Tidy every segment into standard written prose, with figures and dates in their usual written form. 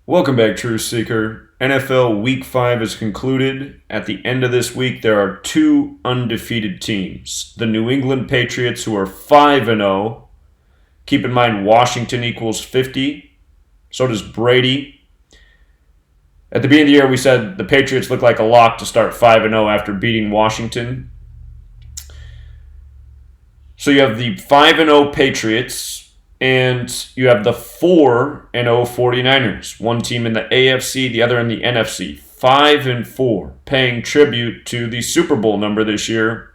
Welcome back, Truth Seeker. NFL Week 5 is concluded. At the end of this week, there are two undefeated teams. The New England Patriots, who are 5-0. Keep in mind, Washington equals 50. So does Brady. At the beginning of the year, we said the Patriots look like a lock to start 5-0 after beating Washington. So you have the 5-0 Patriots, and you have the 4-0 49ers. One team in the AFC, the other in the NFC. 5-4, paying tribute to the Super Bowl number this year,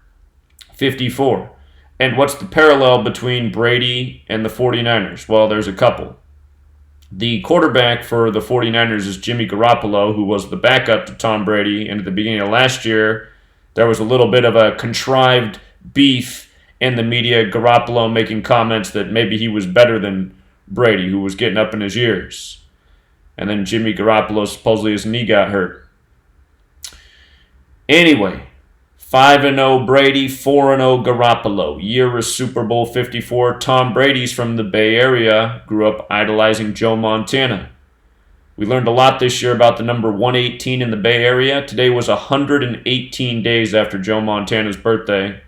54. And what's the parallel between Brady and the 49ers? Well, there's a couple. The quarterback for the 49ers is Jimmy Garoppolo, who was the backup to Tom Brady. And at the beginning of last year, there was a little bit of a contrived beef in the media, Garoppolo making comments that maybe he was better than Brady, who was getting up in his years. And then Jimmy Garoppolo, supposedly his knee got hurt. Anyway, 5-0 Brady, 4-0 Garoppolo. Year is Super Bowl 54. Tom Brady's from the Bay Area, grew up idolizing Joe Montana. We learned a lot this year about the number 118 in the Bay Area. Today was 118 days after Joe Montana's birthday.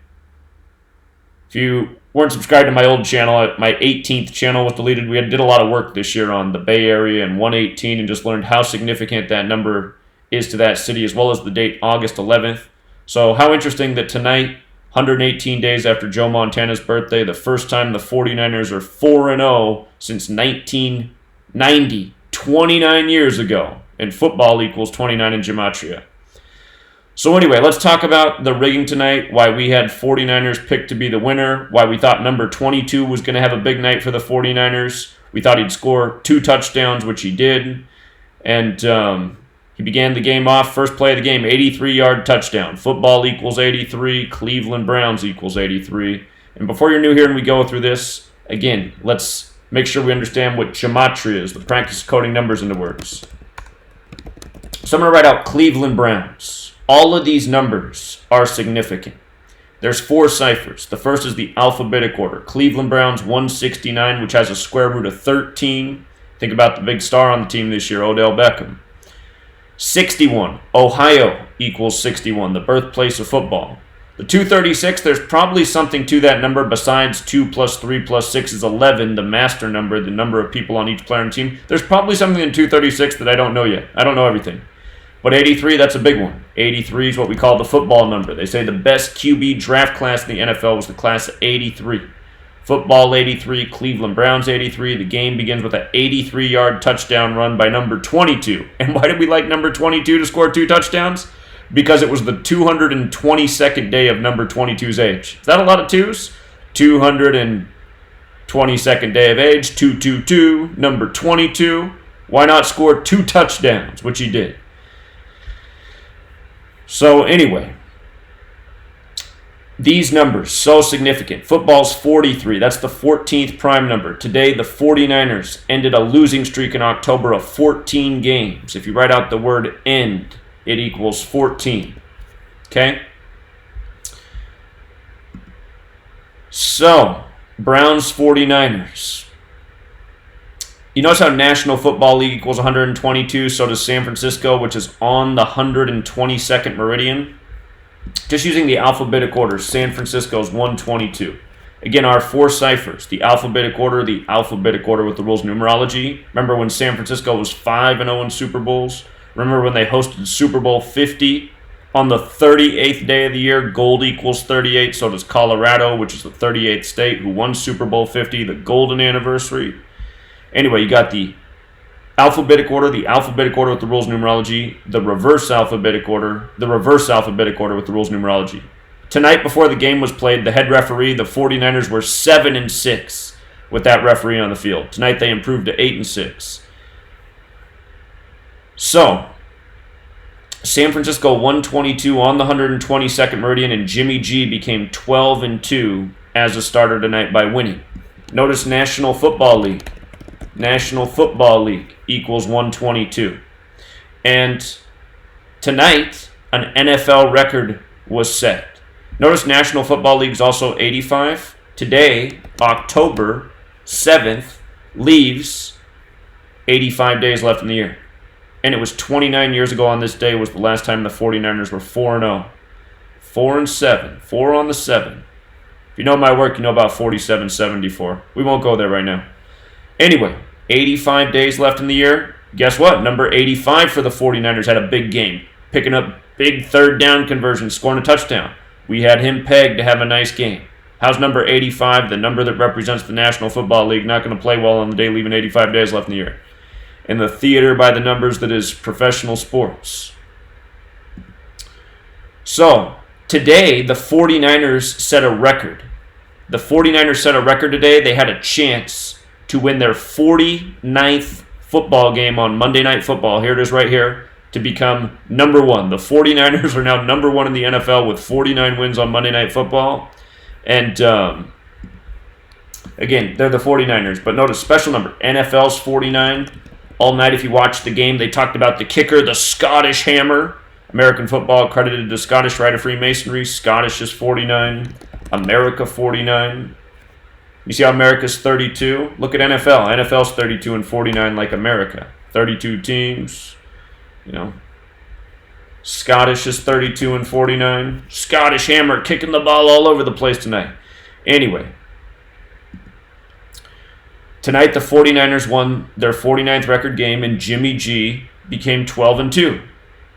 If you weren't subscribed to my old channel, my 18th channel was deleted. We did a lot of work this year on the Bay Area and 118 and just learned how significant that number is to that city, as well as the date August 11th. So how interesting that tonight, 118 days after Joe Montana's birthday, the first time the 49ers are 4-0 since 1990, 29 years ago. And football equals 29 in Gematria. So anyway, let's talk about the rigging tonight, why we had 49ers picked to be the winner, why we thought number 22 was going to have a big night for the 49ers. We thought he'd score 2 touchdowns, which he did. And he began the game off, first play of the game, 83-yard touchdown. Football equals 83, Cleveland Browns equals 83. And before you're new here and we go through this, again, let's make sure we understand what Gematria is, the practice of coding numbers into words. So I'm going to write out Cleveland Browns. All of these numbers are significant. There's 4 ciphers. The first is the alphabetic order. Cleveland Browns 169, which has a square root of 13. Think about the big star on the team this year, Odell Beckham. 61, Ohio equals 61, the birthplace of football. The 236, there's probably something to that number besides 2 plus 3 plus 6 is 11, the master number, the number of people on each player on the team. There's probably something in 236 that I don't know yet. I don't know everything. But 83, that's a big one. 83 is what we call the football number. They say the best QB draft class in the NFL was the class of 83. Football 83, Cleveland Browns 83. The game begins with an 83-yard touchdown run by number 22. And why did we like number 22 to score 2 touchdowns? Because it was the 222nd day of number 22's age. Is that a lot of 2s? 222nd day of age, 222, number 22. Why not score 2 touchdowns, which he did? So anyway, these numbers, so significant. Football's 43. That's the 14th prime number. Today, the 49ers ended a losing streak in October of 14 games. If you write out the word end, it equals 14. Okay? So, Browns 49ers. You notice how National Football League equals 122, so does San Francisco, which is on the 122nd meridian. Just using the alphabetic order, San Francisco is 122. Again, our 4 ciphers, the alphabetic order with the rules numerology. Remember when San Francisco was 5-0 in Super Bowls? Remember when they hosted Super Bowl 50? On the 38th day of the year, gold equals 38, so does Colorado, which is the 38th state, who won Super Bowl 50, the golden anniversary. Anyway, you got the alphabetic order with the rules numerology, the reverse alphabetic order with the rules numerology. Tonight, before the game was played, the head referee, the 49ers were 7-6 with that referee on the field. Tonight, they improved to 8-6. So, San Francisco 122 on the 122nd meridian, and Jimmy G became 12-2 as a starter tonight by winning. Notice National Football League. National Football League equals 122. And tonight, an NFL record was set. Notice National Football League is also 85. Today, October 7th, leaves 85 days left in the year. And it was 29 years ago on this day was the last time the 49ers were 4-0. 4-7. 4 on the 7. If you know my work, you know about 47-74. We won't go there right now. Anyway, 85 days left in the year. Guess what? Number 85 for the 49ers had a big game, picking up big third down conversions, scoring a touchdown. We had him pegged to have a nice game. How's number 85, the number that represents the National Football League, not going to play well on the day leaving 85 days left in the year? In the theater by the numbers that is professional sports. So, today, the 49ers set a record. The 49ers set a record today. They had a chance to win their 49th football game on Monday Night Football. Here it is right here, to become number one. The 49ers are now number one in the NFL with 49 wins on Monday Night Football. And, again, they're the 49ers. But notice, special number, NFL's 49. All night, if you watched the game, they talked about the kicker, the Scottish Hammer. American football credited to Scottish Rite of Freemasonry. Scottish is 49. America 49. You see how America's 32? Look at NFL. NFL's 32 and 49 like America. 32 teams. You know. Scottish is 32 and 49. Scottish Hammer kicking the ball all over the place tonight. Anyway. Tonight, the 49ers won their 49th record game, and Jimmy G became 12-2.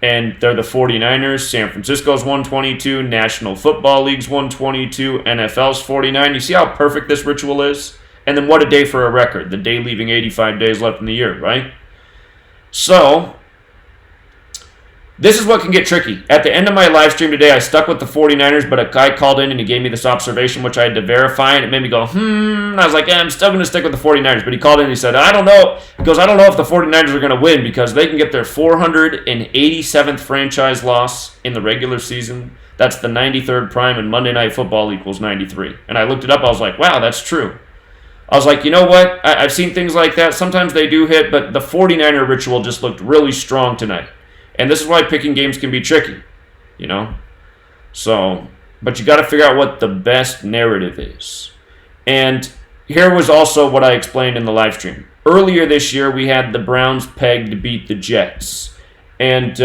And they're the 49ers. San Francisco's 122. National Football League's 122. NFL's 49. You see how perfect this ritual is? And then what a day for a record. The day leaving 85 days left in the year, right? So, this is what can get tricky. At the end of my live stream today, I stuck with the 49ers, but a guy called in and he gave me this observation, which I had to verify, and it made me go, And I was like, I'm still going to stick with the 49ers. But he called in and he said, I don't know. He goes, I don't know if the 49ers are going to win because they can get their 487th franchise loss in the regular season. That's the 93rd prime, and Monday Night Football equals 93. And I looked it up. I was like, wow, that's true. I was like, you know what? I've seen things like that. Sometimes they do hit, but the 49er ritual just looked really strong tonight. And this is why picking games can be tricky, you know? So, but you got to figure out what the best narrative is. And here was also what I explained in the live stream. Earlier this year, we had the Browns pegged to beat the Jets. And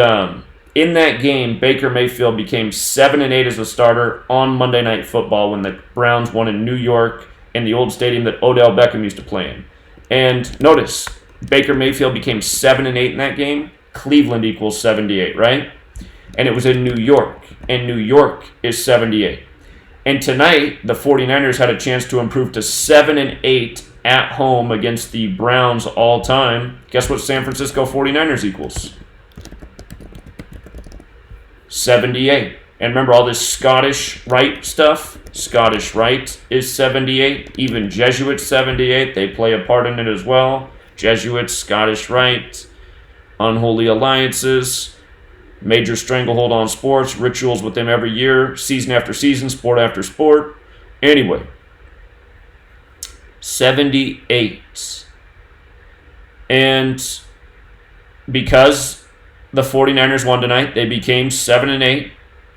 in that game, Baker Mayfield became 7-8 as a starter on Monday Night Football when the Browns won in New York in the old stadium that Odell Beckham used to play in. And notice, Baker Mayfield became 7-8 in that game. Cleveland equals 78, right? And it was in New York, and New York is 78. And tonight, the 49ers had a chance to improve to 7-8 at home against the Browns all time. Guess what San Francisco 49ers equals? 78. And remember all this Scottish Rite stuff? Scottish Rite is 78. Even Jesuits 78. They play a part in it as well. Jesuits, Scottish Rite. Unholy alliances, major stranglehold on sports, rituals with them every year, season after season, sport after sport. Anyway, 78. And because the 49ers won tonight, they became 7-8.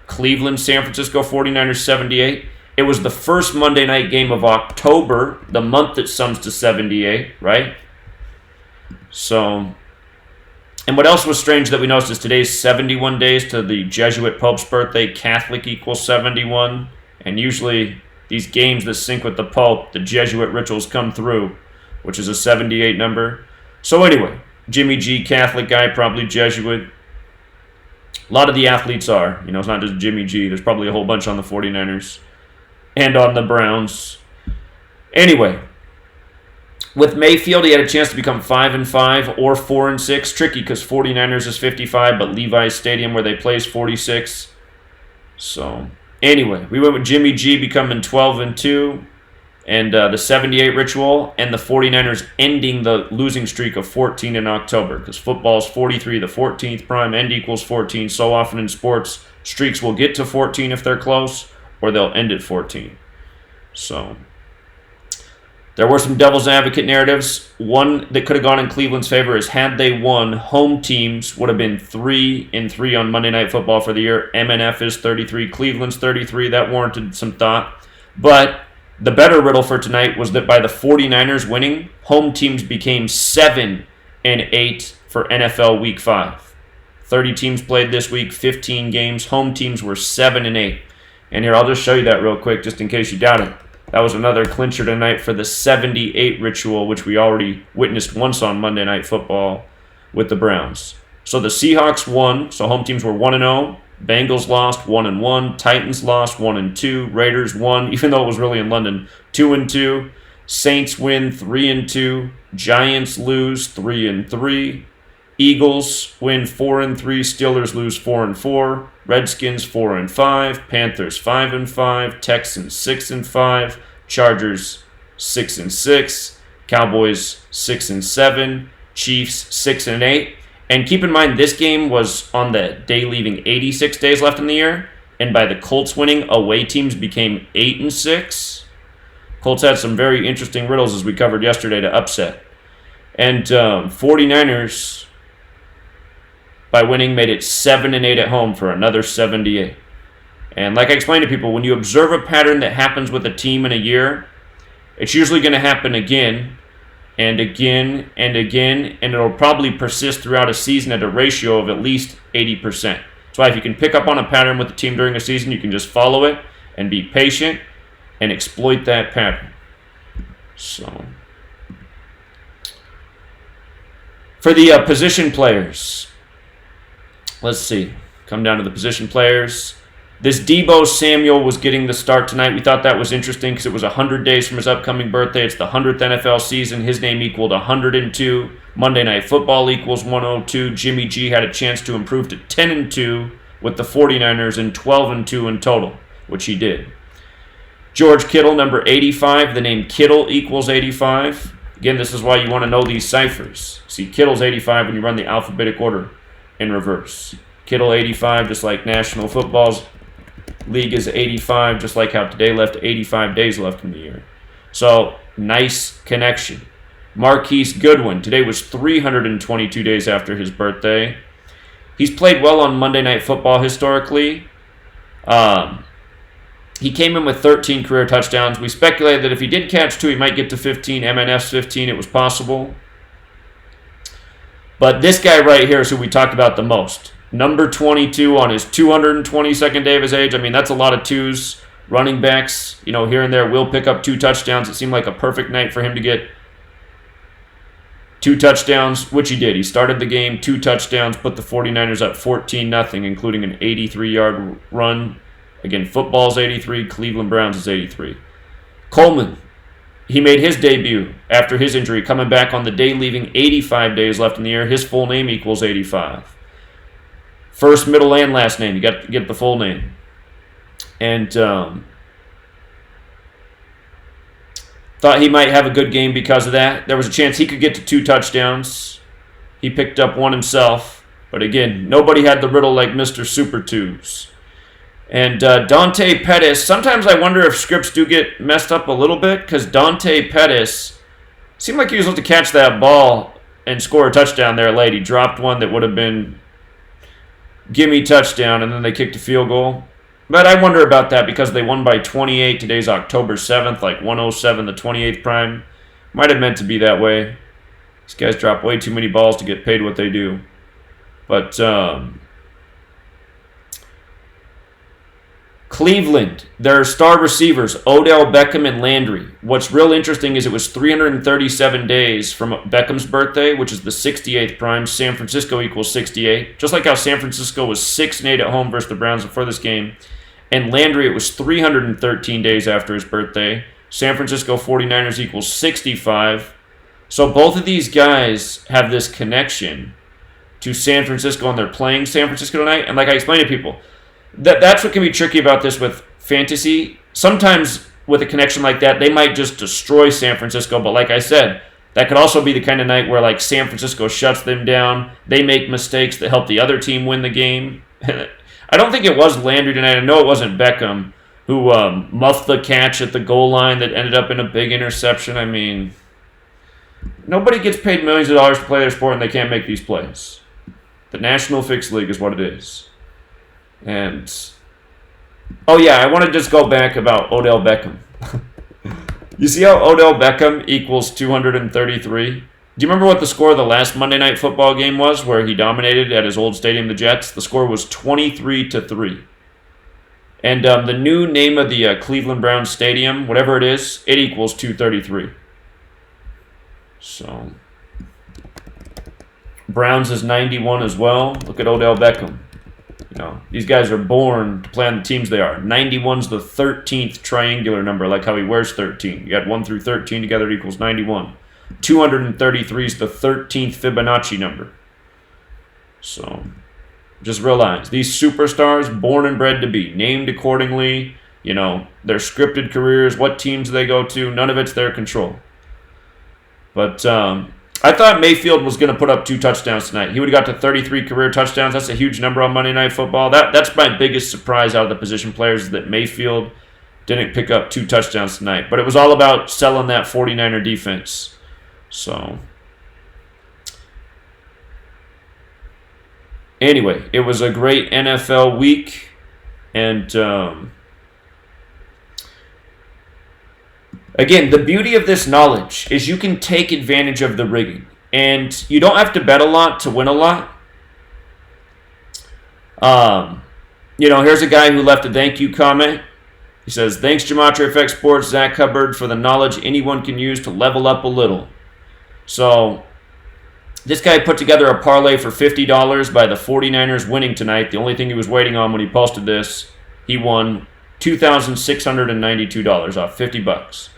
Cleveland, San Francisco 49ers 78. It was the first Monday night game of October, the month that sums to 78, right? So, and what else was strange that we noticed is today's 71 days to the Jesuit Pope's birthday. Catholic equals 71. And usually these games that sync with the Pope, the Jesuit rituals come through, which is a 78 number. So anyway, Jimmy G, Catholic guy, probably Jesuit. A lot of the athletes are. You know, it's not just Jimmy G. There's probably a whole bunch on the 49ers and on the Browns. Anyway, with Mayfield, he had a chance to become 5-5 or 4-6. Tricky because 49ers is 55, but Levi's Stadium where they play is 46. So, anyway, we went with Jimmy G becoming 12-2 and the 78 ritual, and the 49ers ending the losing streak of 14 in October because football's 43, the 14th prime, end equals 14. So often in sports, streaks will get to 14 if they're close, or they'll end at 14. So, there were some devil's advocate narratives. One that could have gone in Cleveland's favor is had they won, home teams would have been 3-3 on Monday Night Football for the year. MNF is 33, Cleveland's 33. That warranted some thought. But the better riddle for tonight was that by the 49ers winning, home teams became 7 and 8 for NFL Week 5. 30 teams played this week, 15 games. Home teams were 7 and 8. And here, I'll just show you that real quick, just in case you doubt it. That was another clincher tonight for the 78 ritual, which we already witnessed once on Monday Night Football with the Browns. So the Seahawks won, so home teams were 1-0. Bengals lost 1-1. Titans lost 1-2. Raiders won, even though it was really in London, 2-2. Saints win 3-2. Giants lose 3-3. Eagles win 4-3. Steelers lose 4-4. Redskins 4-5. Panthers 5-5. Texans 6-5. Chargers 6-6. Cowboys 6-7. Chiefs 6-8. And keep in mind, this game was on the day leaving 86 days left in the year, and by the Colts winning, away teams became 8-6. Colts had some very interesting riddles, as we covered yesterday, to upset. And 49ers, by winning, made it 7-8 at home for another 78. And like I explained to people, when you observe a pattern that happens with a team in a year, it's usually going to happen again and again and again, and it'll probably persist throughout a season at a ratio of at least 80%. That's why if you can pick up on a pattern with the team during a season, you can just follow it and be patient and exploit that pattern. So, for the position players, let's see. Come down to the position players. This Deebo Samuel was getting the start tonight. We thought that was interesting because it was 100 days from his upcoming birthday. It's the 100th NFL season. His name equaled 102. Monday Night Football equals 102. Jimmy G had a chance to improve to 10-2 with the 49ers and 12-2 in total, which he did. George Kittle, number 85. The name Kittle equals 85. Again, this is why you want to know these ciphers. See, Kittle's 85 when you run the alphabetic order in reverse. Kittle 85, just like National Football's League is 85, just like how today left 85 days left in the year. So, nice connection. Marquise Goodwin, today was 322 days after his birthday. He's played well on Monday Night Football historically. He came in with 13 career touchdowns. We speculated that if he did catch 2, he might get to 15. MNF's 15, it was possible. But this guy right here is who we talked about the most. Number 22 on his 222nd day of his age. I mean, that's a lot of twos. Running backs, here and there will pick up 2 touchdowns. It seemed like a perfect night for him to get 2 touchdowns, which he did. He started the game, 2 touchdowns, put the 49ers up 14-0, including an 83-yard run. Again, football's 83, Cleveland Browns is 83. Coleman, he made his debut after his injury, coming back on the day leaving 85 days left in the year. His full name equals 85. First, middle, and last name. You got to get the full name. And thought he might have a good game because of that. There was a chance he could get to 2 touchdowns. He picked up 1 himself. But again, nobody had the riddle like Mr. Super Twos. And Dante Pettis, sometimes I wonder if scripts do get messed up a little bit, because Dante Pettis seemed like he was able to catch that ball and score a touchdown there late. He dropped one that would have been gimme touchdown, and then they kicked a field goal. But I wonder about that because they won by 28. Today's October 7th, like 107, the 28th prime. Might have meant to be that way. These guys drop way too many balls to get paid what they do. But Cleveland, their star receivers, Odell Beckham and Landry. What's real interesting is it was 337 days from Beckham's birthday, which is the 68th prime. San Francisco equals 68. Just like how San Francisco was 6-8 at home versus the Browns before this game. And Landry, it was 313 days after his birthday. San Francisco 49ers equals 65. So both of these guys have this connection to San Francisco, and they're playing San Francisco tonight. And like I explained to people, that's what can be tricky about this with fantasy. Sometimes with a connection like that, they might just destroy San Francisco. But like I said, that could also be the kind of night where like San Francisco shuts them down. They make mistakes that help the other team win the game. I don't think it was Landry tonight. I know it wasn't Beckham who muffed the catch at the goal line that ended up in a big interception. I mean, nobody gets paid millions of dollars to play their sport and they can't make these plays. The National Fixed League is what it is. And, oh yeah, I want to just go back about Odell Beckham. You see how Odell Beckham equals 233? Do you remember what the score of the last Monday Night Football game was, where he dominated at his old stadium, the Jets? The score was 23-3. And the new name of the Cleveland Browns Stadium, whatever it is, it equals 233. So, Browns is 91 as well. Look at Odell Beckham. You know, these guys are born to play on the teams they are. 91's the 13th triangular number, like how he wears 13. You got 1 through 13 together equals 91. 233 is the 13th Fibonacci number. So, just realize, these superstars, born and bred to be, named accordingly, you know, their scripted careers, what teams they go to, none of it's their control. But I thought Mayfield was going to put up 2 touchdowns tonight. He would have got to 33 career touchdowns. That's a huge number on Monday Night Football. That's my biggest surprise out of the position players, is that Mayfield didn't pick up 2 touchdowns tonight. But it was all about selling that 49er defense. So, anyway, it was a great NFL week. And again, the beauty of this knowledge is you can take advantage of the rigging. And you don't have to bet a lot to win a lot. You know, here's a guy who left a thank you comment. He says, "Thanks, Gematria FX Sports, Zach Hubbard, for the knowledge anyone can use to level up a little." So, this guy put together a parlay for $50 by the 49ers winning tonight. The only thing he was waiting on when he posted this, he won $2,692 off $50.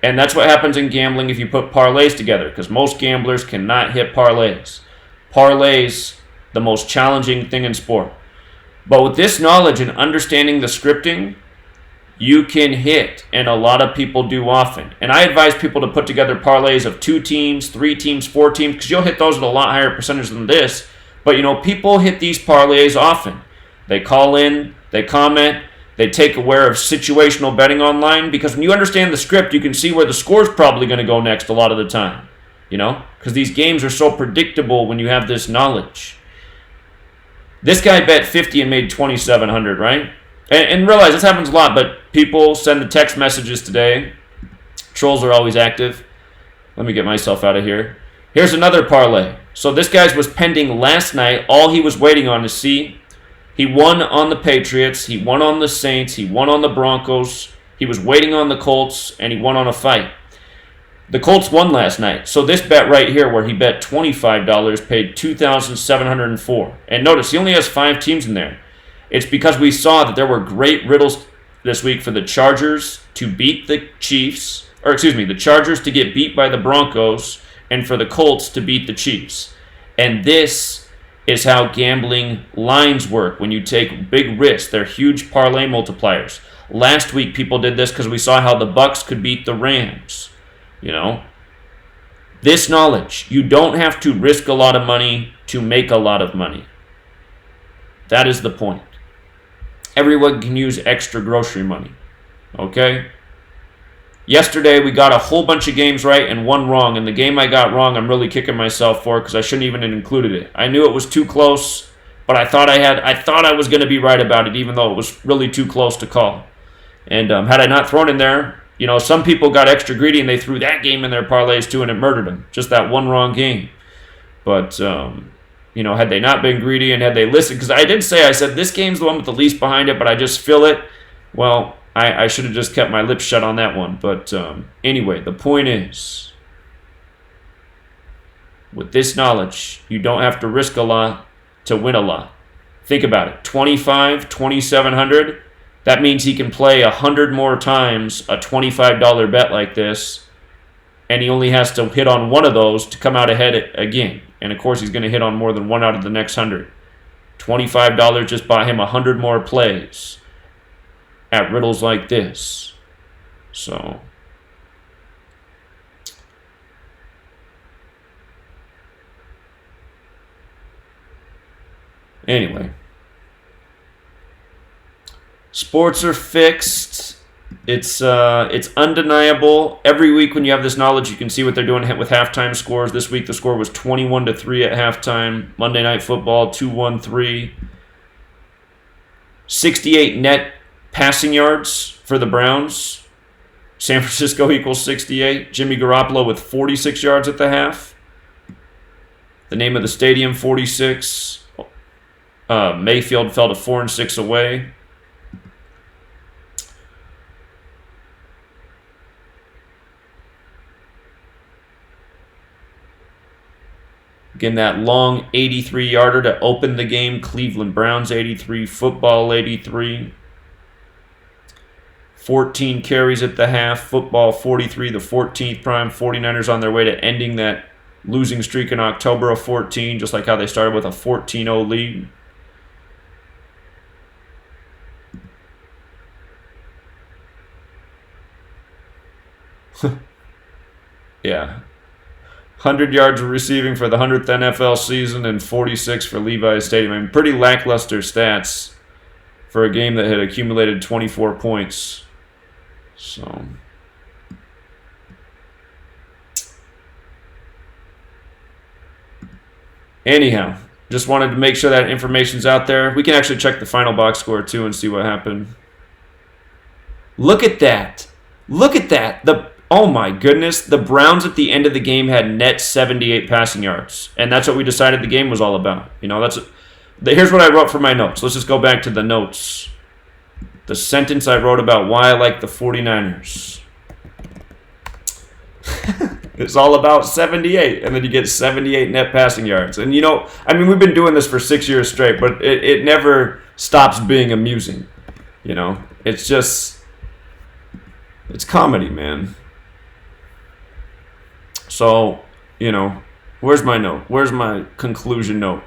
And that's what happens in gambling if you put parlays together, because most gamblers cannot hit parlays. Parlays, the most challenging thing in sport. But with this knowledge and understanding the scripting, you can hit, and a lot of people do often. And I advise people to put together parlays of 2 teams, 3 teams, 4 teams, because you'll hit those at a lot higher percentage than this. But, you know, people hit these parlays often. They call in, they comment, they take aware of situational betting online, because when you understand the script, you can see where the score's probably going to go next a lot of the time. You know, because these games are so predictable when you have this knowledge. This guy bet 50 and made 2,700, right? And realize this happens a lot, but people send the text messages today. Trolls are always active. Let me get myself out of here. Here's another parlay. So this guy's was pending last night. All he was waiting on to see. He won on the Patriots. He won on the Saints. He won on the Broncos. He was waiting on the Colts, and he won on a fight. The Colts won last night. So this bet right here, where he bet $25, paid $2,704. And notice, he only has 5 teams in there. It's because we saw that there were great riddles this week for the Chargers to beat the Chiefs, or excuse me, the Chargers to get beat by the Broncos, and for the Colts to beat the Chiefs. And this is how gambling lines work when you take big risks. They're huge parlay multipliers. Last week, people did this because we saw how the Bucks could beat the Rams. You know, this knowledge, you don't have to risk a lot of money to make a lot of money. That is the point. Everyone can use extra grocery money. Okay? Yesterday, we got a whole bunch of games right and 1 wrong. And the game I got wrong, I'm really kicking myself for, because I shouldn't even have included it. I knew it was too close, but I thought I was going to be right about it, even though it was really too close to call. And had I not thrown in there, you know, some people got extra greedy and they threw that game in their parlays too, and it murdered them. Just that 1 wrong game. But you know, had they not been greedy and had they listened, because I said this game's the one with the least behind it, but I just feel it. Well, I should have just kept my lips shut on that one. But anyway, the point is, with this knowledge, you don't have to risk a lot to win a lot. Think about it. 2,700, that means he can play 100 more times a $25 bet like this, and he only has to hit on one of those to come out ahead again. And of course, he's going to hit on more than 1 out of the next 100. $25 just bought him 100 more plays at riddles like this. So, anyway, sports are fixed. It's undeniable. Every week when you have this knowledge, you can see what they're doing with halftime scores. This week the score was 21-3 at halftime. Monday Night Football 2-1-3. 68 net passing yards for the Browns. San Francisco equals 68. Jimmy Garoppolo with 46 yards at the half. The name of the stadium, 46. Mayfield fell to 4-6 away. Again, that long 83-yarder to open the game. Cleveland Browns 83, football 83. 14 carries at the half, football 43, the 14th prime. 49ers on their way to ending that losing streak in October of 14, just like how they started with a 14-0 lead. Yeah. 100 yards receiving for the 100th NFL season and 46 for Levi's Stadium. I mean, pretty lackluster stats for a game that had accumulated 24 points. So, anyhow, just wanted to make sure that information's out there. We can actually check the final box score too and see what happened. Look at that. Look at that. Oh my goodness, the Browns at the end of the game had net 78 passing yards, and that's what we decided the game was all about. You know, here's what I wrote for my notes. Let's just go back to the notes. The sentence I wrote about why I like the 49ers. It's all about 78, and then you get 78 net passing yards. And, you know, I mean, we've been doing this for 6 years straight, but it never stops being amusing. You know, it's comedy, man. So, you know, where's my note? Where's my conclusion note?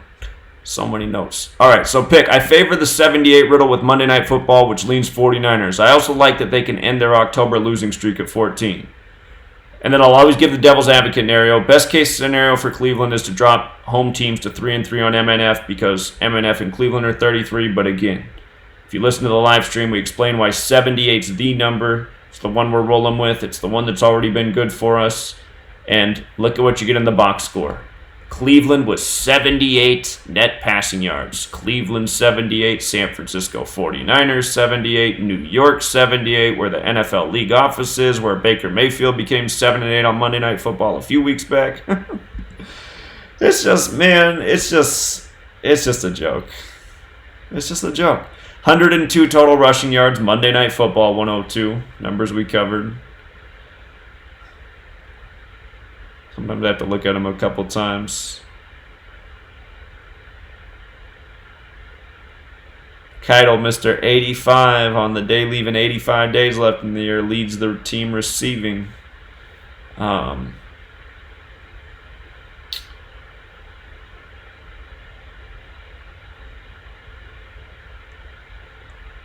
So many notes. All right, so pick. I favor the 78 riddle with Monday Night Football, which leans 49ers. I also like that they can end their October losing streak at 14. And then I'll always give the devil's advocate scenario. Best case scenario for Cleveland is to drop home teams to 3-3 on MNF because MNF and Cleveland are 33. But again, if you listen to the live stream, we explain why 78's the number. It's the one we're rolling with. It's the one that's already been good for us. And look at what you get in the box score. Cleveland with 78 net passing yards. Cleveland 78, San Francisco 49ers 78, New York 78, where the NFL league office is, where Baker Mayfield became 7-8 on Monday Night Football a few weeks back. It's just a joke. It's just a joke. 102 total rushing yards, Monday Night Football 102, numbers we covered. Sometimes I have to look at them a couple times. Keitel, Mr. 85 on the day, leaving 85 days left in the year, leads the team receiving.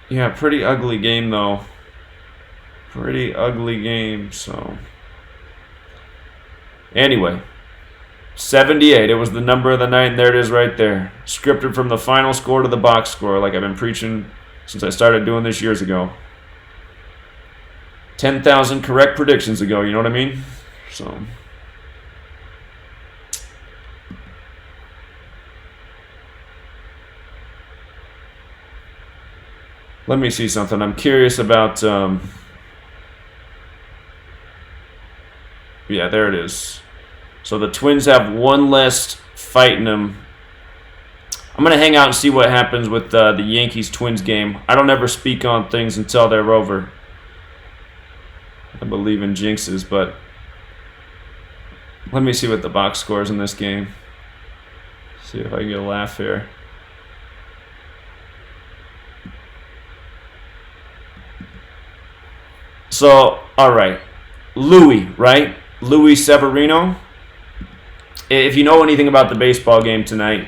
Yeah, pretty ugly game, though. Pretty ugly game, so... Anyway, 78. It was the number of the night, and there it is right there. Scripted from the final score to the box score, like I've been preaching since I started doing this years ago. 10,000 correct predictions ago, you know what I mean? So... let me see something. I'm curious about... yeah, there it is. So the Twins have one less fight in them. I'm going to hang out and see what happens with the Yankees-Twins game. I don't ever speak on things until they're over. I believe in jinxes, but let me see what the box score is in this game. See if I can get a laugh here. So, all right. Louis, right? Louis Severino. If you know anything about the baseball game tonight,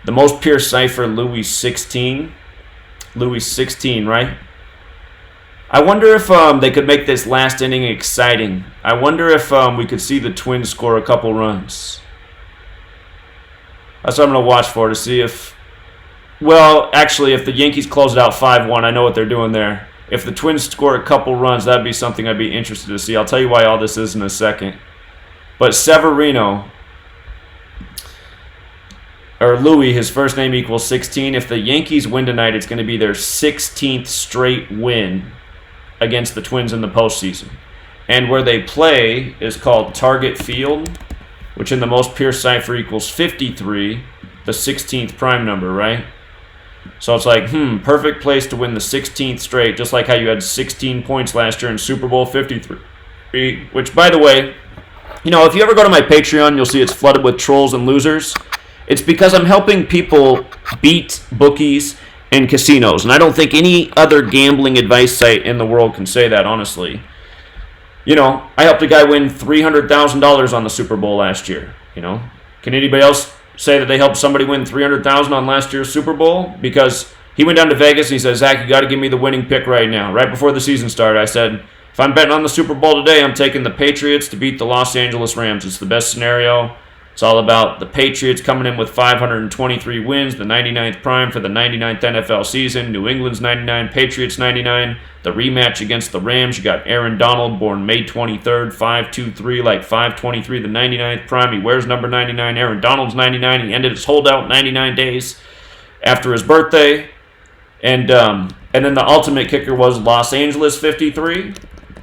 the most pure cipher, Louis 16. Louis 16, right? I wonder if they could make this last inning exciting. I wonder if we could see the Twins score a couple runs. That's what I'm going to watch for, to see if... well, actually, if the Yankees close it out 5-1, I know what they're doing there. If the Twins score a couple runs, that'd be something I'd be interested to see. I'll tell you why all this is in a second. But Severino, or Louis, his first name equals 16. If the Yankees win tonight, it's going to be their 16th straight win against the Twins in the postseason. And where they play is called Target Field. which in the most pure cipher equals 53, the 16th prime number, right? So it's like, perfect place to win the 16th straight, just like how you had 16 points last year in Super Bowl 53, which, by the way, if you ever go to my Patreon, you'll see it's flooded with trolls and losers. It's because I'm helping people beat bookies and casinos, and I don't think any other gambling advice site in the world can say that, honestly. I helped a guy win $300,000 on the Super Bowl last year. Can anybody else say that they helped somebody win $300,000 on last year's Super Bowl? Because he went down to Vegas and he said, Zach, you got to give me the winning pick right now. Right before the season started, I said, if I'm betting on the Super Bowl today, I'm taking the Patriots to beat the Los Angeles Rams. It's the best scenario. It's all about the Patriots coming in with 523 wins, the 99th prime for the 99th NFL season. New England's 99, Patriots 99. The rematch against the Rams, you got Aaron Donald, born May 23rd, 523, like 523, the 99th prime. He wears number 99. Aaron Donald's 99. He ended his holdout 99 days after his birthday. And then the ultimate kicker was Los Angeles 53,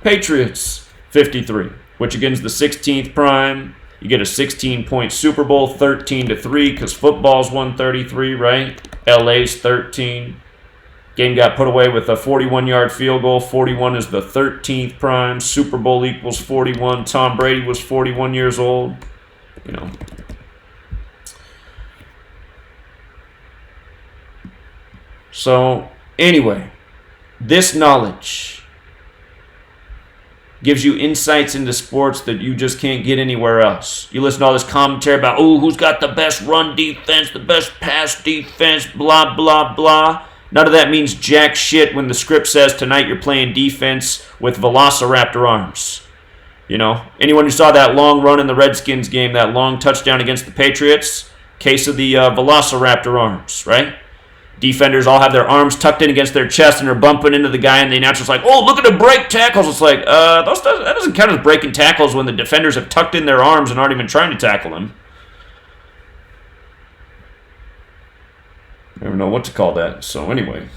Patriots 53, which against the 16th prime. You get a 16-point Super Bowl, 13-3, because football's 133, right? LA's 13. Game got put away with a 41-yard field goal. 41 is the 13th prime. Super Bowl equals 41. Tom Brady was 41 years old. So, anyway, this knowledge gives you insights into sports that you just can't get anywhere else. You listen to all this commentary about, who's got the best run defense, the best pass defense, blah, blah, blah. None of that means jack shit when the script says tonight you're playing defense with velociraptor arms. Anyone who saw that long run in the Redskins game, that long touchdown against the Patriots, case of the velociraptor arms, right? Defenders all have their arms tucked in against their chest and are bumping into the guy, and the announcer's like, look at the break tackles. It's like, that doesn't count as breaking tackles when the defenders have tucked in their arms and aren't even trying to tackle him. I don't know what to call that. So anyway.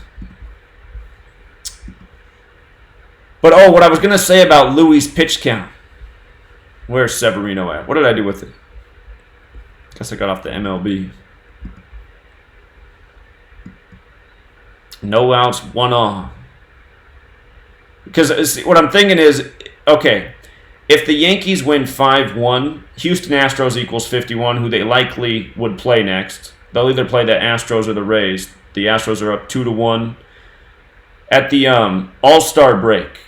But what I was going to say about Louis' pitch count. Where's Severino at? What did I do with it? Guess I got off the MLB. No outs, 1 on. Because what I'm thinking is, okay, if the Yankees win 5-1, Houston Astros equals 51, who they likely would play next. They'll either play the Astros or the Rays. The Astros are up 2-1. At the All-Star break,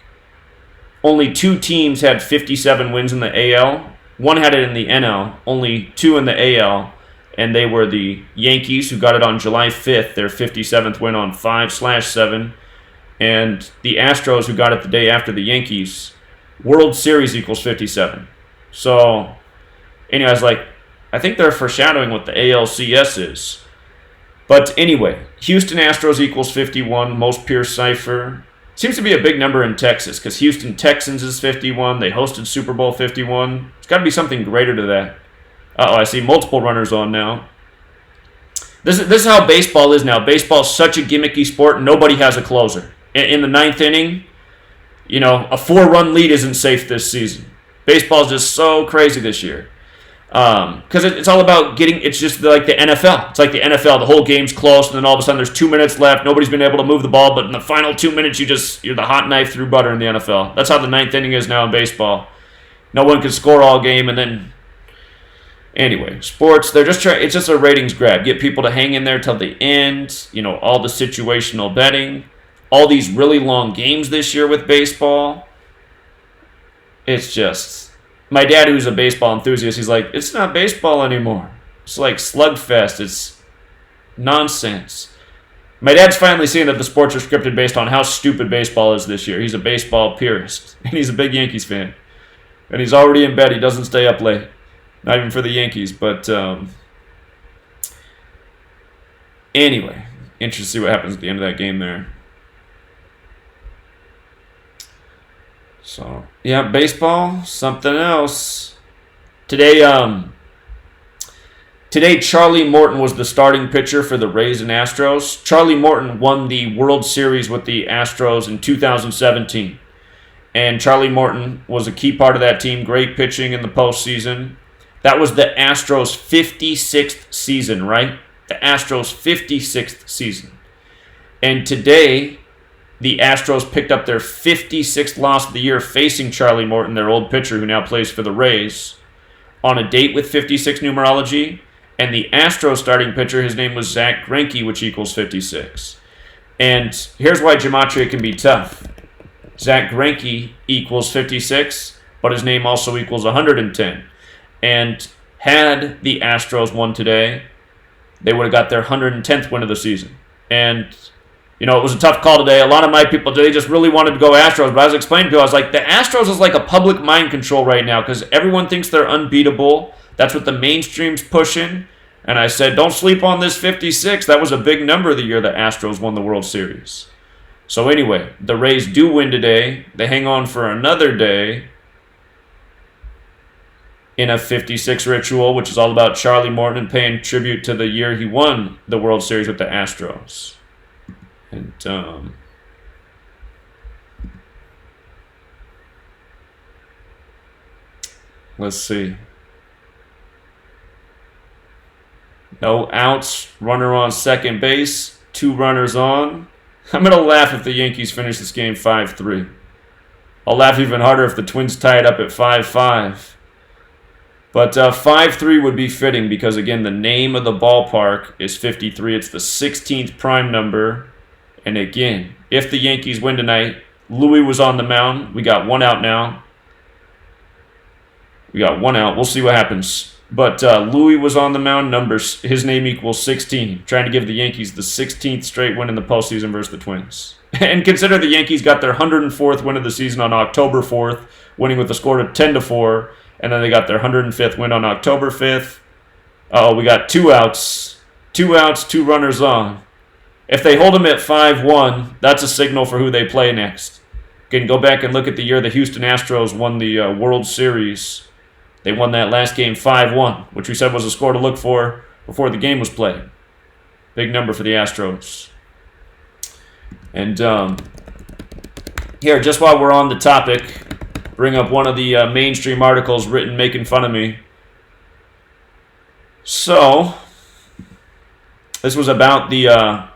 only 2 teams had 57 wins in the AL. One had it in the NL, only 2 in the AL. And they were the Yankees, who got it on July 5th, their 57th win on 5/7. And the Astros, who got it the day after the Yankees. World Series equals 57. So, anyways, I think they're foreshadowing what the ALCS is. But anyway, Houston Astros equals 51, most pure cipher. Seems to be a big number in Texas, because Houston Texans is 51. They hosted Super Bowl 51. It's got to be something greater to that. I see multiple runners on now. This is how baseball is now. Baseball is such a gimmicky sport. Nobody has a closer. In the 9th inning, a 4-run lead isn't safe this season. Baseball is just so crazy this year. Because it's all about getting, it's just like the NFL. It's like the NFL. The whole game's close, and then all of a sudden there's 2 minutes left. Nobody's been able to move the ball, but in the final 2 minutes, you're the hot knife through butter in the NFL. That's how the 9th inning is now in baseball. No one can score all game, and then... Anyway, sports, it's just a ratings grab. Get people to hang in there till the end. All the situational betting. All these really long games this year with baseball. It's just... My dad, who's a baseball enthusiast, he's like, it's not baseball anymore. It's like slugfest. It's nonsense. My dad's finally seeing that the sports are scripted based on how stupid baseball is this year. He's a baseball purist. And he's a big Yankees fan. And he's already in bed. He doesn't stay up late. Not even for the Yankees, but anyway, interested to see what happens at the end of that game there. So, yeah, baseball, something else. Today, Charlie Morton was the starting pitcher for the Rays and Astros. Charlie Morton won the World Series with the Astros in 2017. And Charlie Morton was a key part of that team, great pitching in the postseason. That was the Astros' 56th season, right? The Astros' 56th season. And today, the Astros picked up their 56th loss of the year facing Charlie Morton, their old pitcher who now plays for the Rays, on a date with 56 numerology. And the Astros starting pitcher, his name was Zach Greinke, which equals 56. And here's why Gematria can be tough. Zach Greinke equals 56, but his name also equals 110. And had the Astros won today, they would have got their 110th win of the season. And, you know, it was a tough call today. A lot of my people, they just really wanted to go Astros. But I was explaining to people, I was like, the Astros is like a public mind control right now because everyone thinks they're unbeatable. That's what the mainstream's pushing. And I said, don't sleep on this 56. That was a big number the year the Astros won the World Series. So anyway, the Rays do win today. They hang on for another day in a 56 ritual, which is all about Charlie Morton and paying tribute to the year he won the World Series with the Astros. And let's see. No outs, runner on second base, 2 runners on. I'm going to laugh if the Yankees finish this game 5-3. I'll laugh even harder if the Twins tie it up at 5-5. But 5-3 would be fitting because, again, the name of the ballpark is 53. It's the 16th prime number. And again, if the Yankees win tonight, Louis was on the mound. We got 1 out now. We got 1 out. We'll see what happens. But Louis was on the mound. Numbers, his name equals 16. Trying to give the Yankees the 16th straight win in the postseason versus the Twins. And consider the Yankees got their 104th win of the season on October 4th, winning with a score of 10-4. And then they got their 105th win on October 5th. Oh, we got 2 outs. 2 outs, 2 runners on. If they hold them at 5-1, that's a signal for who they play next. You can go back and look at the year the Houston Astros won the World Series. They won that last game 5-1, which we said was a score to look for before the game was played. Big number for the Astros. And here, just while we're on the topic, bring up one of the mainstream articles written making fun of me. So, this was about the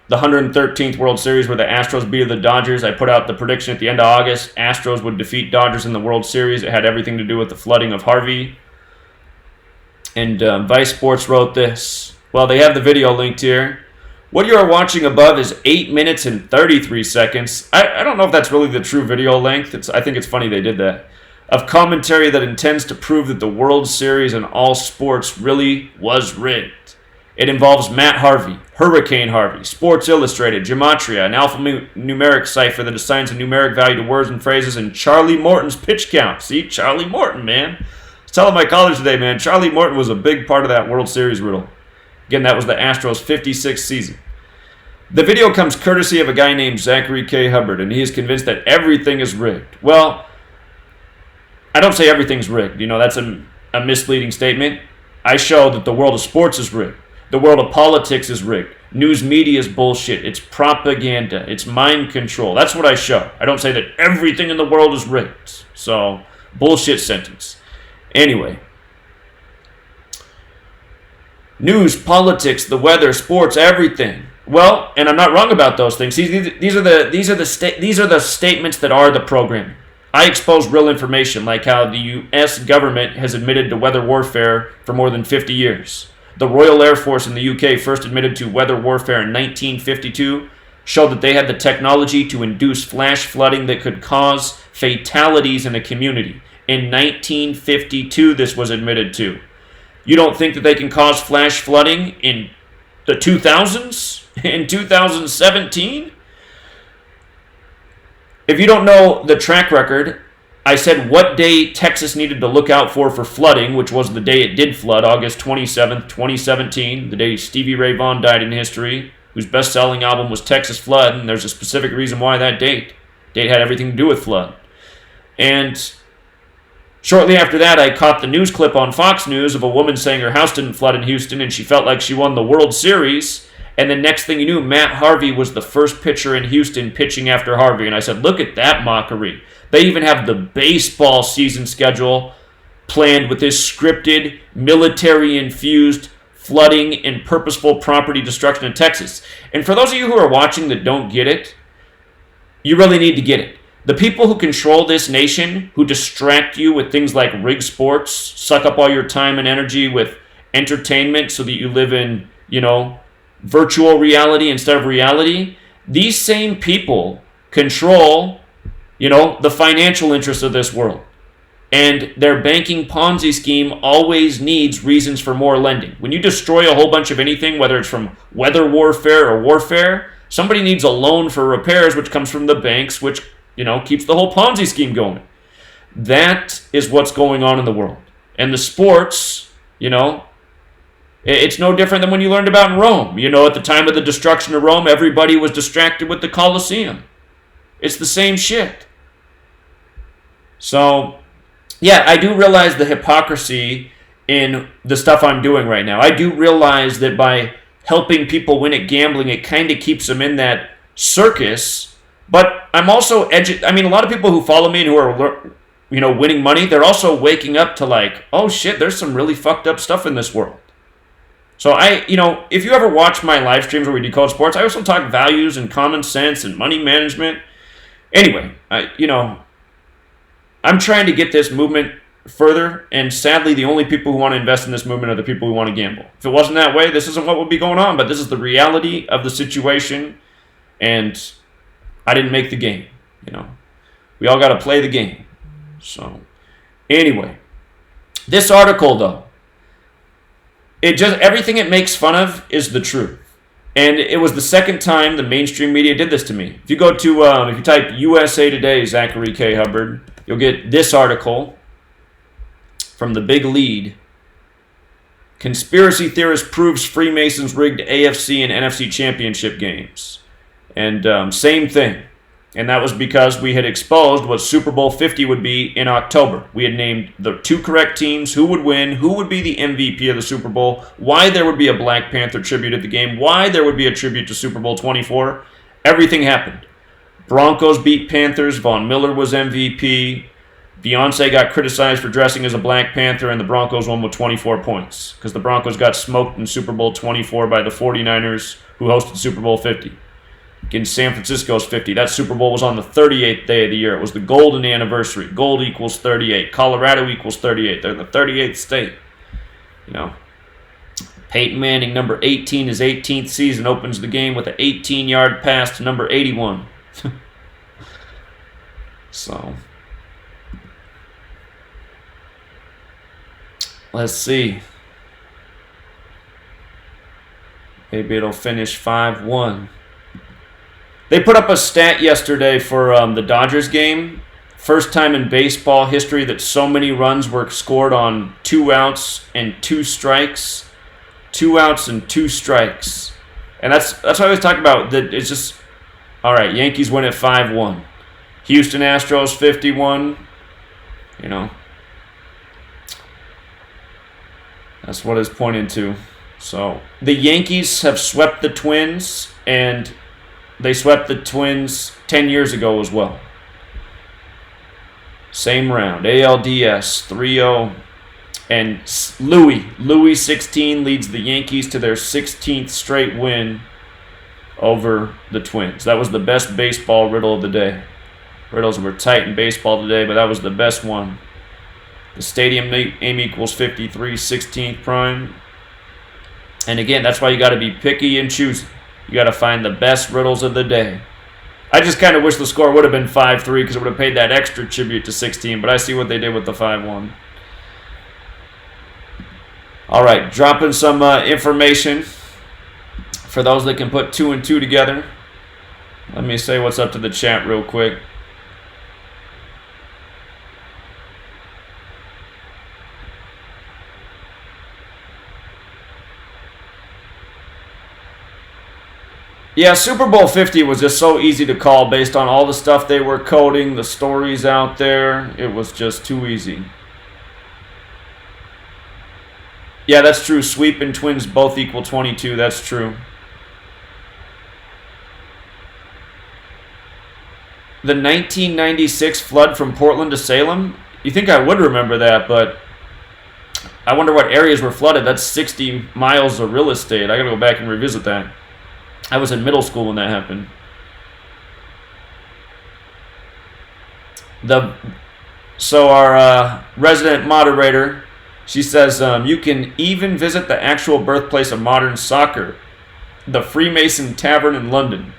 113th World Series where the Astros beat the Dodgers. I put out the prediction at the end of August. Astros would defeat Dodgers in the World Series. It had everything to do with the flooding of Harvey. And Vice Sports wrote this. Well, they have the video linked here. What you are watching above is 8 minutes and 33 seconds. I don't know if that's really the true video length. I think it's funny they did that. Of commentary that intends to prove that the World Series and all sports really was rigged. It involves Matt Harvey, Hurricane Harvey, Sports Illustrated, Gematria, an alphanumeric cipher that assigns a numeric value to words and phrases, and Charlie Morton's pitch count. See, Charlie Morton, man. I was telling my college today, man, Charlie Morton was a big part of that World Series riddle. Again, that was the Astros' 56th season. The video comes courtesy of a guy named Zachary K. Hubbard, and he is convinced that everything is rigged. Well, I don't say everything's rigged. You know, that's a misleading statement. I show that the world of sports is rigged. The world of politics is rigged. News media is bullshit. It's propaganda. It's mind control. That's what I show. I don't say that everything in the world is rigged. So, bullshit sentence. Anyway. News, politics, the weather, sports, everything. Well, and I'm not wrong about those things. These are the statements that are the programming. I expose real information, like how the U.S. government has admitted to weather warfare for more than 50 years. The Royal Air Force in the UK first admitted to weather warfare in 1952, showed that they had the technology to induce flash flooding that could cause fatalities in a community. In 1952, this was admitted to. You don't think that they can cause flash flooding in the 2000s? In 2017? If you don't know the track record, I said what day Texas needed to look out for flooding, which was the day it did flood, August 27th, 2017, the day Stevie Ray Vaughan died in history, whose best-selling album was Texas Flood, and there's a specific reason why that date had everything to do with flood. And shortly after that, I caught the news clip on Fox News of a woman saying her house didn't flood in Houston, and she felt like she won the World Series. And the next thing you knew, Matt Harvey was the first pitcher in Houston pitching after Harvey. And I said, look at that mockery. They even have the baseball season schedule planned with this scripted, military-infused flooding and purposeful property destruction in Texas. And for those of you who are watching that don't get it, you really need to get it. The people who control this nation, who distract you with things like rig sports, suck up all your time and energy with entertainment so that you live in, virtual reality instead of reality, these same people control, the financial interests of this world. And their banking Ponzi scheme always needs reasons for more lending. When you destroy a whole bunch of anything, whether it's from weather warfare or warfare, somebody needs a loan for repairs, which comes from the banks, which, keeps the whole Ponzi scheme going. That is what's going on in the world. And the sports, it's no different than when you learned about in Rome. At the time of the destruction of Rome, everybody was distracted with the Colosseum. It's the same shit. So, yeah, I do realize the hypocrisy in the stuff I'm doing right now. I do realize that by helping people win at gambling, it kind of keeps them in that circus. But I'm also a lot of people who follow me and who are, winning money, they're also waking up to like, oh shit, there's some really fucked up stuff in this world. So if you ever watch my live streams where we decode sports, I also talk values and common sense and money management. Anyway, I'm trying to get this movement further, and sadly, the only people who want to invest in this movement are the people who want to gamble. If it wasn't that way, this isn't what would be going on, but this is the reality of the situation, and I didn't make the game, We all got to play the game. So, anyway, this article, though, everything it makes fun of is the truth. And it was the second time the mainstream media did this to me. If you go to, if you type USA Today, Zachary K. Hubbard, you'll get this article from the Big Lead. Conspiracy theorist proves Freemasons rigged AFC and NFC championship games. And same thing. And that was because we had exposed what Super Bowl 50 would be in October. We had named the two correct teams, who would win, who would be the MVP of the Super Bowl, why there would be a Black Panther tribute at the game, why there would be a tribute to Super Bowl 24. Everything happened. Broncos beat Panthers. Von Miller was MVP. Beyonce got criticized for dressing as a Black Panther, and the Broncos won with 24 points because the Broncos got smoked in Super Bowl 24 by the 49ers, who hosted Super Bowl 50. Against San Francisco's 50. That Super Bowl was on the 38th day of the year. It was the golden anniversary. Gold equals 38. Colorado equals 38. They're the 38th state. Peyton Manning, number 18, his 18th season, opens the game with an 18-yard pass to number 81. So, let's see. Maybe it'll finish 5-1. They put up a stat yesterday for the Dodgers game. First time in baseball history that so many runs were scored on 2 outs and 2 strikes. 2 outs and 2 strikes. And that's what I was talking about. That it's just, all right, Yankees win at 5-1. Houston Astros 51. That's what it's pointing to. So the Yankees have swept the Twins, and they swept the Twins 10 years ago as well. Same round. ALDS 3-0. And Louis 16 leads the Yankees to their 16th straight win over the Twins. That was the best baseball riddle of the day. Riddles were tight in baseball today, but that was the best one. The stadium aim equals 53, 16th prime. And again, that's why you got to be picky and choosy. You got to find the best riddles of the day. I just kind of wish the score would have been 5-3 because it would have paid that extra tribute to 16, but I see what they did with the 5-1. All right, dropping some information for those that can put 2 and 2 together. Let me say what's up to the chat real quick. Yeah, Super Bowl 50 was just so easy to call based on all the stuff they were coding, the stories out there. It was just too easy. Yeah, that's true. Sweep and Twins both equal 22. That's true. The 1996 flood from Portland to Salem? You think I would remember that, but I wonder what areas were flooded. That's 60 miles of real estate. I gotta go back and revisit that. I was in middle school when that happened. So our resident moderator, she says, you can even visit the actual birthplace of modern soccer, the Freemason Tavern in London.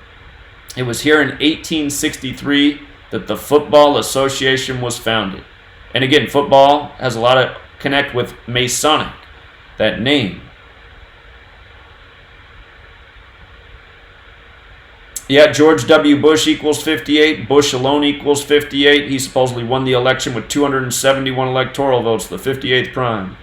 It was here in 1863 that the Football Association was founded. And again, football has a lot of connect with Masonic, that name. Yeah, George W. Bush equals 58. Bush alone equals 58. He supposedly won the election with 271 electoral votes, the 58th prime.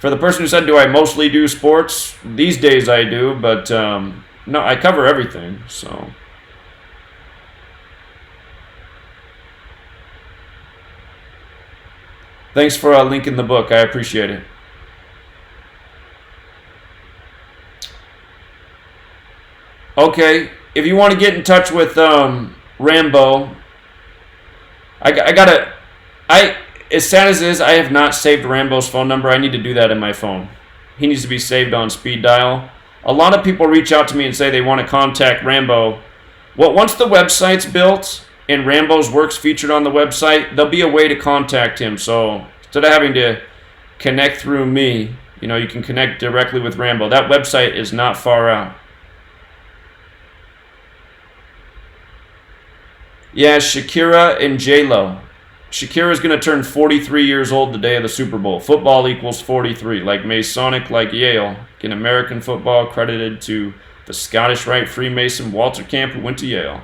For the person who said, do I mostly do sports? These days I do, but no, I cover everything, so. Thanks for a link in the book. I appreciate it. Okay, if you want to get in touch with Rambo, as sad as it is, I have not saved Rambo's phone number. I need to do that in my phone. He needs to be saved on speed dial. A lot of people reach out to me and say they want to contact Rambo. Well, once the website's built and Rambo's work's featured on the website, there'll be a way to contact him. So instead of having to connect through me, you can connect directly with Rambo. That website is not far out. Yeah, Shakira and J-Lo. Shakira's going to turn 43 years old the day of the Super Bowl. Football equals 43, like Masonic, like Yale. In American football, credited to the Scottish Rite Freemason Walter Camp, who went to Yale.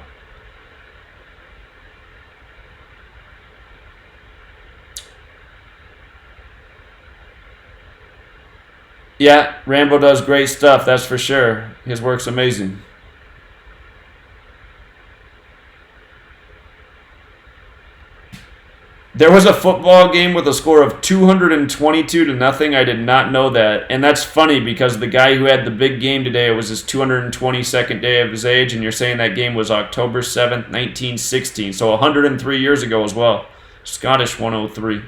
Yeah, Rambo does great stuff, that's for sure. His work's amazing. There was a football game with a score of 222-0. I did not know that. And that's funny because the guy who had the big game today, it was his 222nd day of his age, and you're saying that game was October 7th, 1916. So 103 years ago as well. Scottish 103.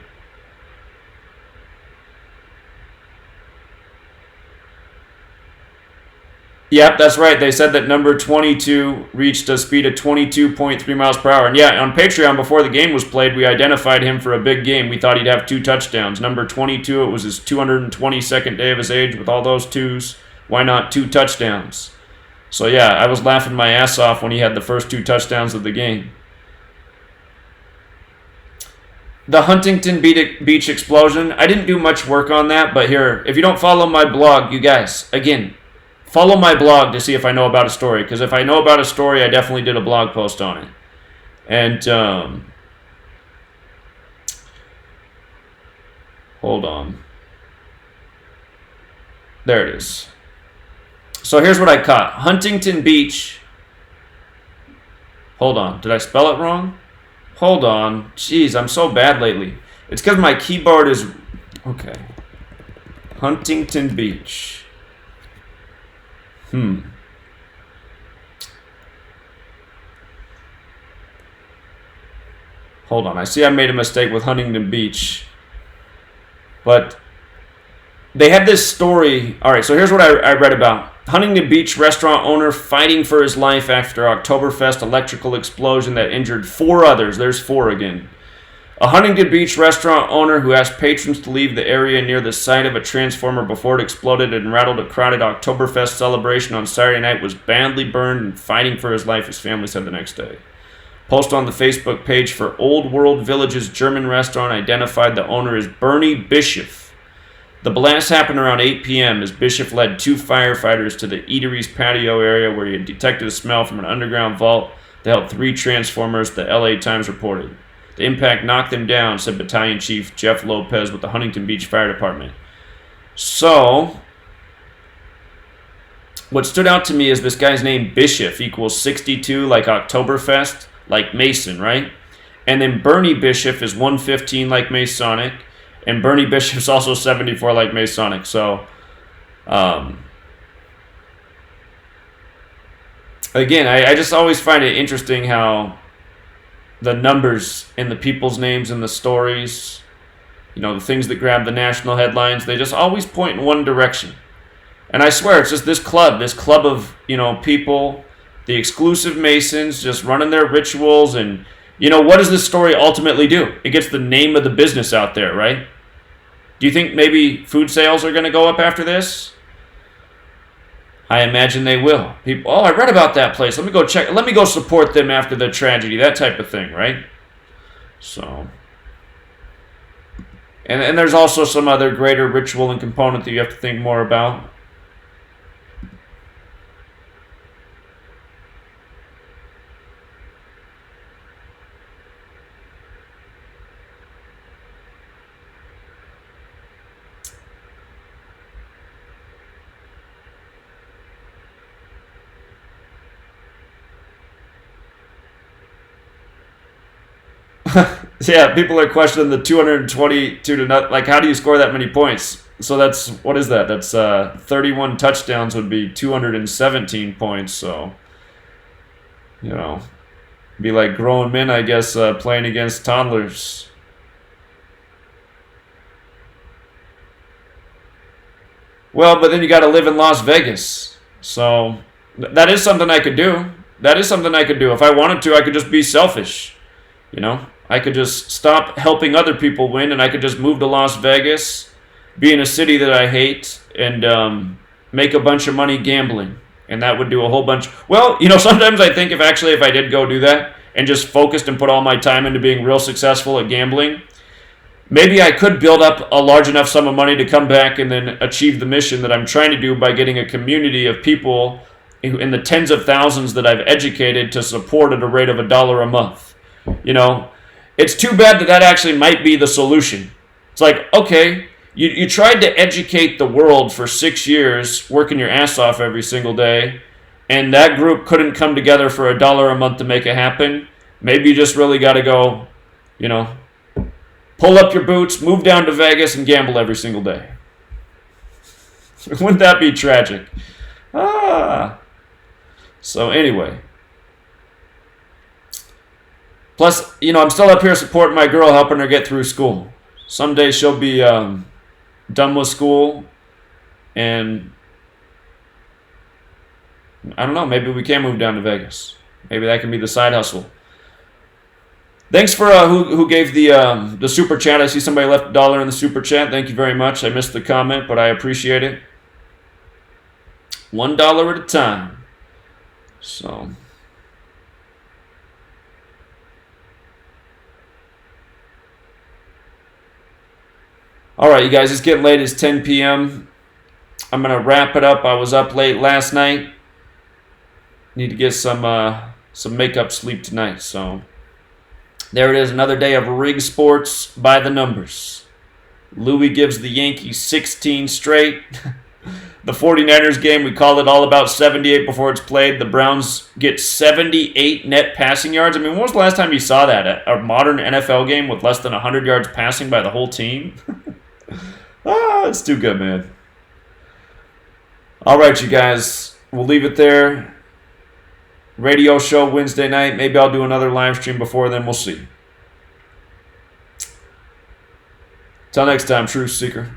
Yep, that's right. They said that number 22 reached a speed of 22.3 miles per hour. And yeah, on Patreon, before the game was played, we identified him for a big game. We thought he'd have 2 touchdowns. Number 22, it was his 222nd day of his age with all those 2s. Why not 2 touchdowns? So yeah, I was laughing my ass off when he had the first 2 touchdowns of the game. The Huntington Beach explosion, I didn't do much work on that, but here, if you don't follow my blog, you guys, again, follow my blog to see if I know about a story. Because if I know about a story, I definitely did a blog post on it. And, hold on. There it is. So here's what I caught. Huntington Beach. Hold on. Did I spell it wrong? Hold on. Jeez, I'm so bad lately. It's because my keyboard is... Okay. Huntington Beach. Hold on. I see I made a mistake with Huntington Beach. But they had this story. All right, so here's what I read about. Huntington Beach restaurant owner fighting for his life after Oktoberfest electrical explosion that injured 4 others. There's 4 again. A Huntington Beach restaurant owner who asked patrons to leave the area near the site of a transformer before it exploded and rattled a crowded Oktoberfest celebration on Saturday night was badly burned and fighting for his life, his family said the next day. Post on the Facebook page for Old World Village's German restaurant identified the owner as Bernie Bischoff. The blast happened around 8 p.m. as Bischoff led 2 firefighters to the eatery's patio area where he had detected a smell from an underground vault that held 3 transformers, the LA Times reported. The impact knocked them down, said Battalion Chief Jeff Lopez with the Huntington Beach Fire Department. So, what stood out to me is this guy's name, Bischoff, equals 62, like Oktoberfest, like Mason, right? And then Bernie Bischoff is 115, like Masonic. And Bernie Bischoff's also 74, like Masonic. So, again, I just always find it interesting how the numbers and the people's names and the stories, the things that grab the national headlines, they just always point in one direction. And I swear, it's just this club of, people, the exclusive Masons, just running their rituals. And, what does this story ultimately do? It gets the name of the business out there, right? Do you think maybe food sales are going to go up after this? I imagine they will. People, I read about that place. Let me go check. Let me go support them after the tragedy. That type of thing, right? So, and there's also some other greater ritual and component that you have to think more about. Yeah, people are questioning the 222 to nothing. Like, how do you score that many points? So that's, what is that? That's 31 touchdowns would be 217 points. So, be like grown men, I guess, playing against toddlers. Well, but then you got to live in Las Vegas. So that is something I could do. If I wanted to, I could just be selfish. I could just stop helping other people win, and I could just move to Las Vegas, be in a city that I hate, and make a bunch of money gambling. And that would do a whole bunch. Well, sometimes I think if I did go do that and just focused and put all my time into being real successful at gambling, maybe I could build up a large enough sum of money to come back and then achieve the mission that I'm trying to do by getting a community of people in the tens of thousands that I've educated to support at a rate of $1 a month. It's too bad that actually might be the solution. It's like, okay, you tried to educate the world for 6 years, working your ass off every single day, and that group couldn't come together for $1 a month to make it happen. Maybe you just really got to go, pull up your boots, move down to Vegas, and gamble every single day. Wouldn't that be tragic? So anyway. Plus, I'm still up here supporting my girl, helping her get through school. Someday she'll be done with school, and I don't know, maybe we can move down to Vegas. Maybe that can be the side hustle. Thanks for who gave the super chat. I see somebody left $1 in the super chat. Thank you very much. I missed the comment, but I appreciate it. $1 at a time. So... All right, you guys, it's getting late. It's 10 p.m. I'm going to wrap it up. I was up late last night. Need to get some make-up sleep tonight. So there it is, another day of Rig Sports by the numbers. Louis gives the Yankees 16 straight. The 49ers game, we called it all about 78 before it's played. The Browns get 78 net passing yards. I mean, when was the last time you saw that? A modern NFL game with less than 100 yards passing by the whole team? It's too good, man. All right, you guys. We'll leave it there. Radio show Wednesday night. Maybe I'll do another live stream before then. We'll see. Till next time, Truth Seeker.